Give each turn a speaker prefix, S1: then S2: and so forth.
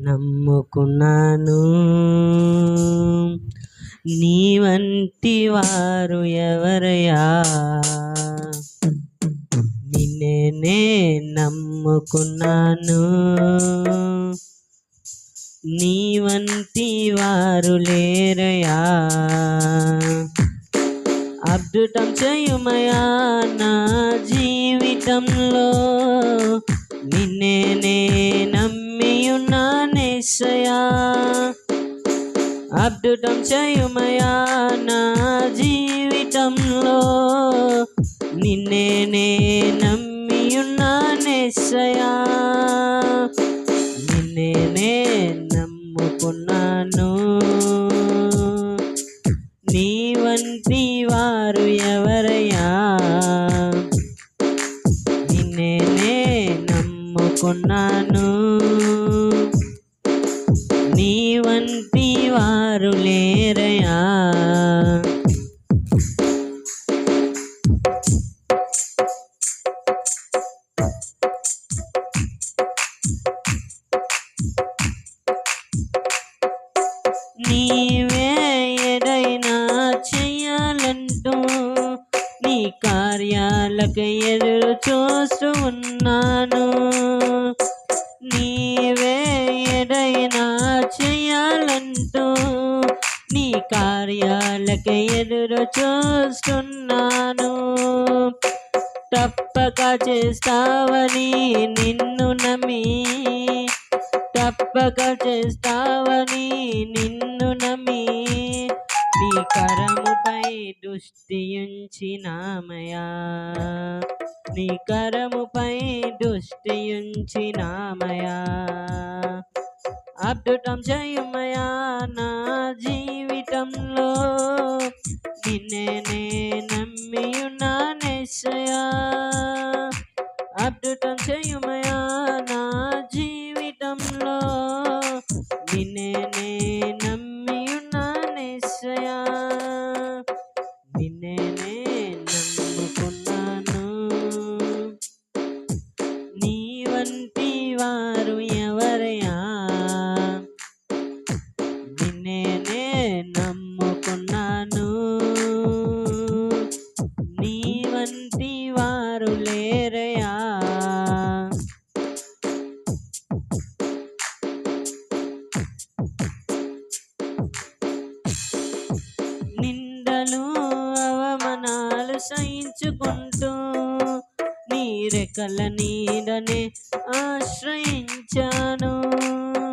S1: నమ్ముకున్నాను నీ వంటి వారు ఎవరయ్యా, నిన్నే నమ్ముకున్నాను నీ వంటి వారు లేరయ్యా. అద్భుతం చేయుమయా నా జీవితంలో, నిన్నే నమ్మియున్నానేసయ్యా. అద్భుతం చేయుమయా నా జీవితంలో, నిన్నే నమ్మియున్నానేసయ్యా. నిన్నే నమ్ముకున్నాను నీ వంటి వారు ఎవరయ్యా, నిన్నే నమ్ముకున్నాను నీ వంటి వారు లేరయ్యా. నీవే ఏదైనా చెయ్యాలంటూ నీ కార్యాలకు ఎదురు చూస్తూ ఉన్నాను. నీవే ఏదైనా చెయ్యాలంటూ నీ కార్యాలకు ఎదురు చూస్తున్నాను. తప్పక చేస్తావని నిన్ను నమ్మి, తప్పక చేస్తావని నిన్ను నమ్మి, నీ కరముపై దృష్టి ఉంచినామయా, నీ కరముపై దృష్టి ఉంచినామయా. అద్భుతం చేయుమయా నా జీవితంలో, నిన్నే నమ్మియున్నానేసయ్యా. అద్భుతం చేయుమయా నా జీవితంలో, నిన్నే నమ్మియున్నానేసయ్యా. నిన్నే నమ్ముకున్నాను నీ వంటి వారు ఎవరయ్యా, నిన్నే నమ్ముకున్నాను నీ వంటి వారు లేరయ్యా. నిందలు అవమానాలు సహించుకుంటూ నీ రెక్కల నీడనే